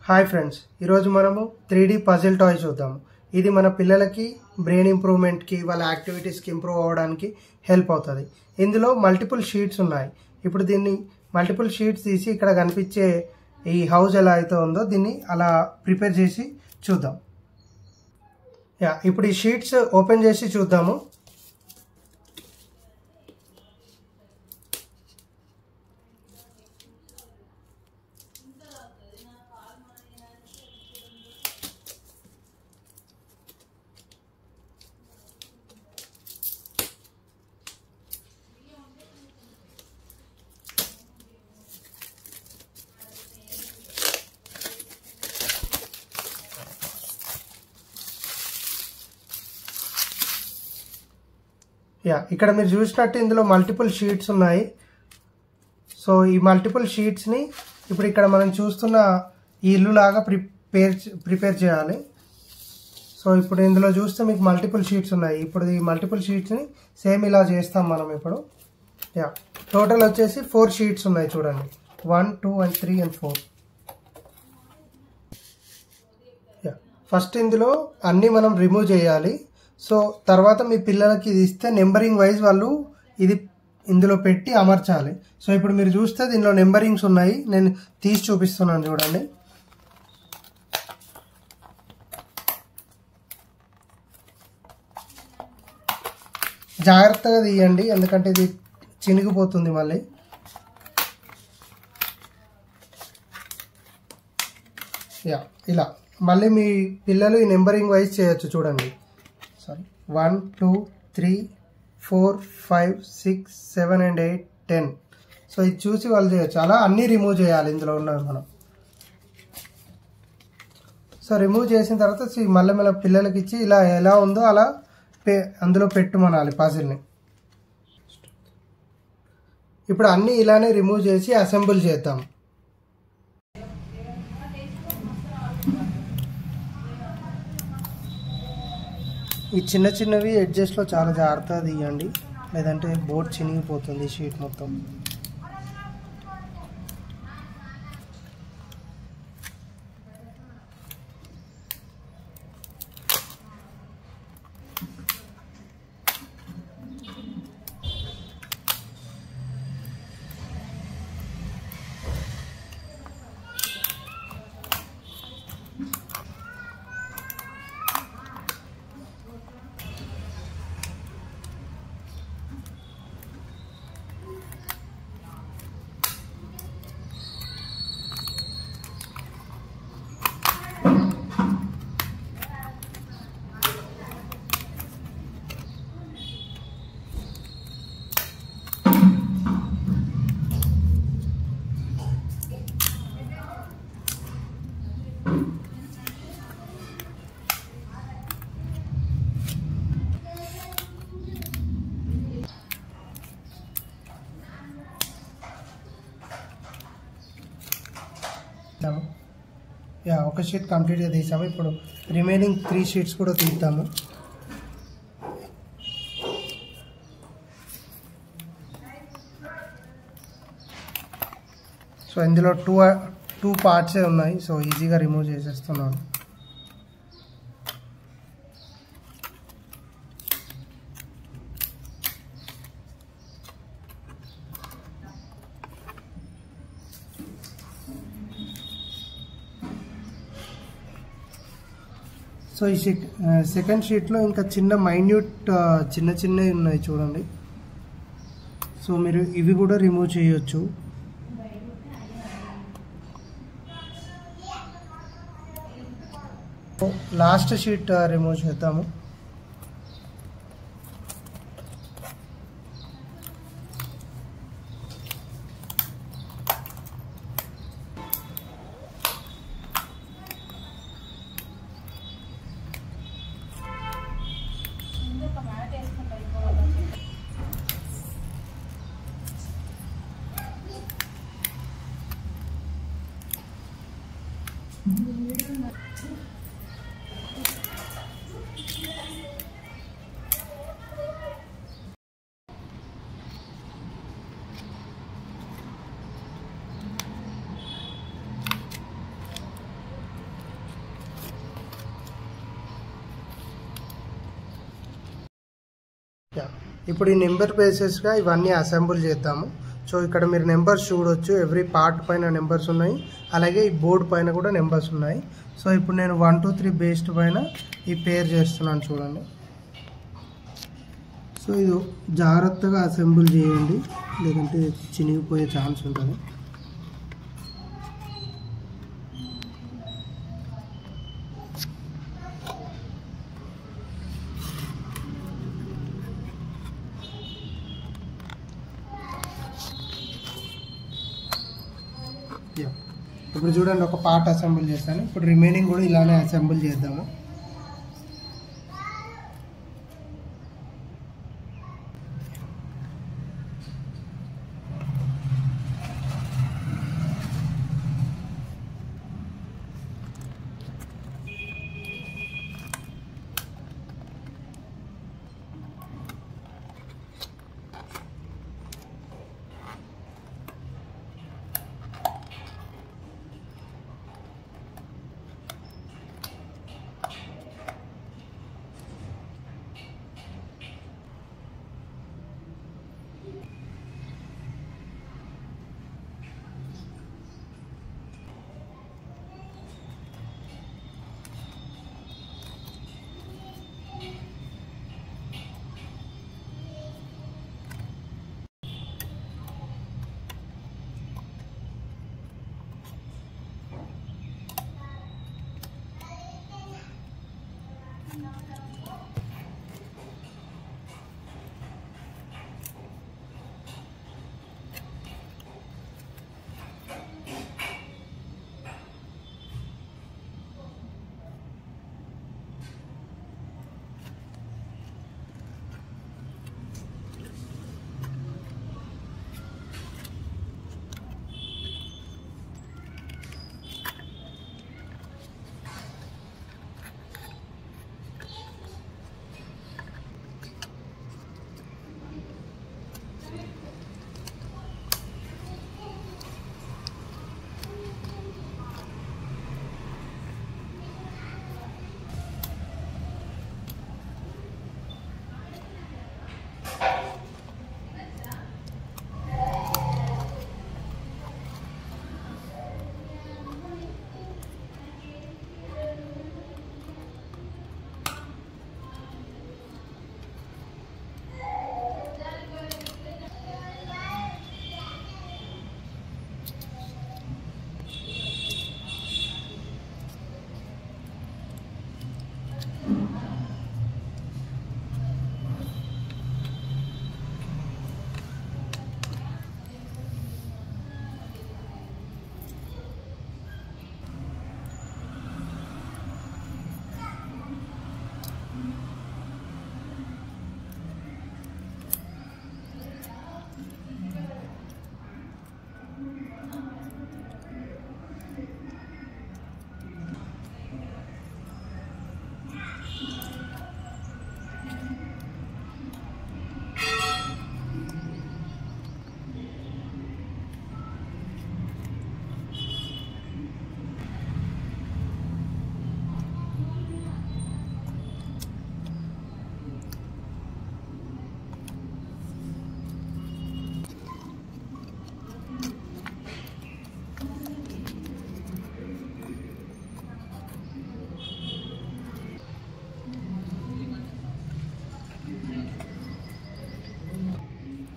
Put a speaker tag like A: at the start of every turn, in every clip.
A: Hi friends, ఈరోజు మనము 3D puzzle toy చూద్దాము. ఇది మన పిల్లలకి బ్రెయిన్ ఇంప్రూవ్మెంట్కి, వాళ్ళ యాక్టివిటీస్కి ఇంప్రూవ్ అవ్వడానికి హెల్ప్ అవుతుంది. ఇందులో మల్టిపుల్ షీట్స్ ఉన్నాయి. ఇప్పుడు దీన్ని మల్టిపుల్ షీట్స్ తీసి ఇక్కడ కనిపించే ఈ హౌస్ ఎలా అయితే ఉందో దీన్ని అలా ప్రిపేర్ చేసి చూద్దాం. ఇప్పుడు ఈ షీట్స్ ఓపెన్ చేసి చూద్దాము. ఇక్కడ మీరు చూసినట్టు ఇందులో మల్టిపుల్ షీట్స్ ఉన్నాయి. సో ఈ మల్టిపుల్ షీట్స్ని ఇప్పుడు ఇక్కడ మనం చూస్తున్న ఈ ఇల్లు లాగా ప్రిపేర్ చేయాలి. సో ఇప్పుడు ఇందులో చూస్తే మీకు మల్టిపుల్ షీట్స్ ఉన్నాయి. ఇప్పుడు ఈ మల్టిపుల్ షీట్స్ని సేమ్ ఇలా చేస్తాం మనం. ఇప్పుడు టోటల్ వచ్చేసి 4 షీట్స్ ఉన్నాయి చూడండి. 1, 2 and 3 and 4. ఫస్ట్ ఇందులో అన్నీ మనం రిమూవ్ చేయాలి. సో తర్వాత మీ పిల్లలకి ఇది ఇస్తే నెంబరింగ్ వైజ్ వాళ్ళు ఇది ఇందులో పెట్టి అమర్చాలి. సో ఇప్పుడు మీరు చూస్తే దీనిలో నెంబరింగ్స్ ఉన్నాయి. నేను తీసి చూపిస్తున్నాను చూడండి. జాగ్రత్తగా తీయండి, ఎందుకంటే ఇది చినిగిపోతుంది మళ్ళీ. ఇలా మళ్ళీ మీ పిల్లలు ఈ నెంబరింగ్ వైజ్ చేయొచ్చు చూడండి. 1, 2, 3, 4, 5, 6, 7 and 8, 10. సో ఇది చూసి వాళ్ళు చేయొచ్చు. అలా అన్నీ రిమూవ్ చేయాలి ఇందులో ఉన్నవి మనం. సో రిమూవ్ చేసిన తర్వాత మళ్ళీ మన పిల్లలకి ఇచ్చి ఇలా ఎలా ఉందో అలా అందులో పెట్టుమనాలి పజిల్ని. ఇప్పుడు అన్నీ ఇలానే రిమూవ్ చేసి అసెంబుల్ చేద్దాం. ఈ చిన్న చిన్నవి ఎడ్జెస్ట్లో చాలా జాగ్రత్తగా తీయండి, లేదంటే బోర్డ్ చినిగిపోతుంది షీట్ మొత్తం. ఒక షీట్ కంప్లీట్గా తీసాము. ఇప్పుడు రిమైనింగ్ 3 షీట్స్ కూడా తీద్దాము. సో ఇందులో టూ పార్ట్సే ఉన్నాయి. సో ఈజీగా రిమూవ్ చేసేస్తున్నాను. సో ఈ సెకండ్ షీట్లో ఇంకా చిన్న మైన్యూట్ చిన్నవి ఉన్నాయి చూడండి. సో మీరు ఇవి కూడా రిమూవ్ చేయొచ్చు. లాస్ట్ షీట్ రిమూవ్ చేద్దాము. ఇప్పుడు ఈ నెంబర్ బేసెస్గా ఇవన్నీ అసెంబుల్ చేద్దాము. సో ఇక్కడ మీరు నెంబర్స్ చూడొచ్చు, ఎవ్రీ పార్ట్ పైన నెంబర్స్ ఉన్నాయి, అలాగే ఈ బోర్డు పైన కూడా నెంబర్స్ ఉన్నాయి. సో ఇప్పుడు నేను 1 2 3 బేస్డ్ పైన ఈ పేర్ చేస్తున్నాను చూడండి. సో ఇది జాగ్రత్తగా అసెంబుల్ చేయండి, లేదంటే చినిగిపోయే ఛాన్స్ ఉంటుంది. ఇప్పుడు చూడండి, ఒక పార్ట్ అసెంబుల్ చేస్తాను. ఇప్పుడు రిమైనింగ్ కూడా ఇలానే అసెంబుల్ చేద్దాము.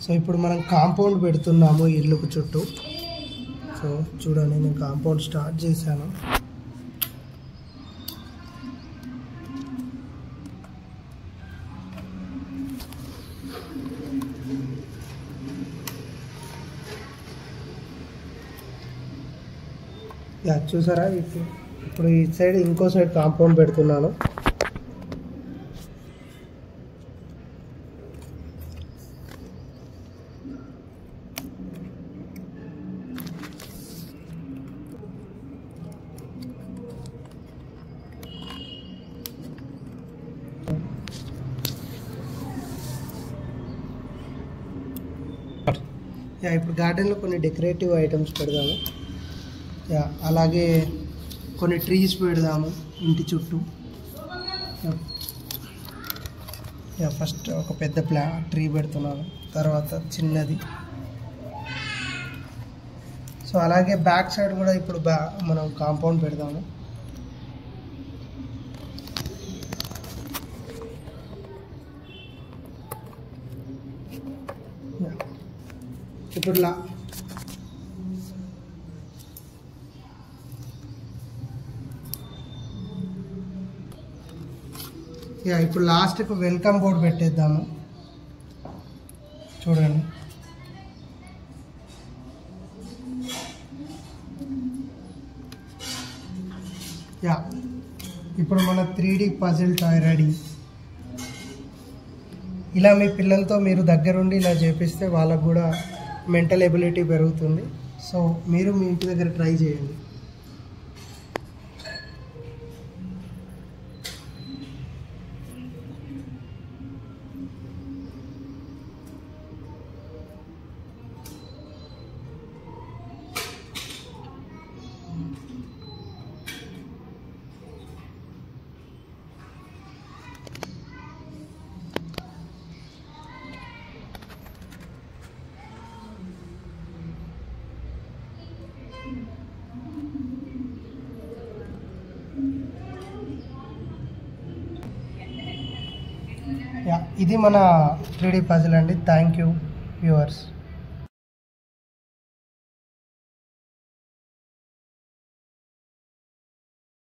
A: సో ఇప్పుడు మనం కాంపౌండ్ పెడుతున్నాము ఇల్లుకు చుట్టూ. సో చూడండి, నేను కాంపౌండ్ స్టార్ట్ చేశాను. చూసారా, ఇప్పుడు ఈ సైడ్ ఇంకో సైడ్ కాంపౌండ్ పెడుతున్నాను. ఇప్పుడు గార్డెన్లో కొన్ని డెకరేటివ్ ఐటమ్స్ పెడదాము. అలాగే కొన్ని ట్రీస్ పెడదాము ఇంటి చుట్టూ. ఫస్ట్ ఒక పెద్ద ట్రీ పెడుతున్నాను, తర్వాత చిన్నది. సో అలాగే బ్యాక్ సైడ్ కూడా ఇప్పుడు మనం కాంపౌండ్ పెడదాము. ఇప్పుడు ఇప్పుడు లాస్ట్కి వెల్కమ్ బోర్డ్ పెట్టేద్దాము. చూడండి, ఇప్పుడు మన 3D పజిల్ టాయ్ రెడీ. ఇలా మీ పిల్లలతో మీరు దగ్గరుండి ఇలా చేపిస్తే వాళ్ళకు కూడా మెంటల్ ఎబిలిటీ పెరుగుతుంది. సో మీరు మీ ఇంటి దగ్గర ట్రై చేయండి. ఇది మన 3D పజిల్ అండి. Thank you viewers.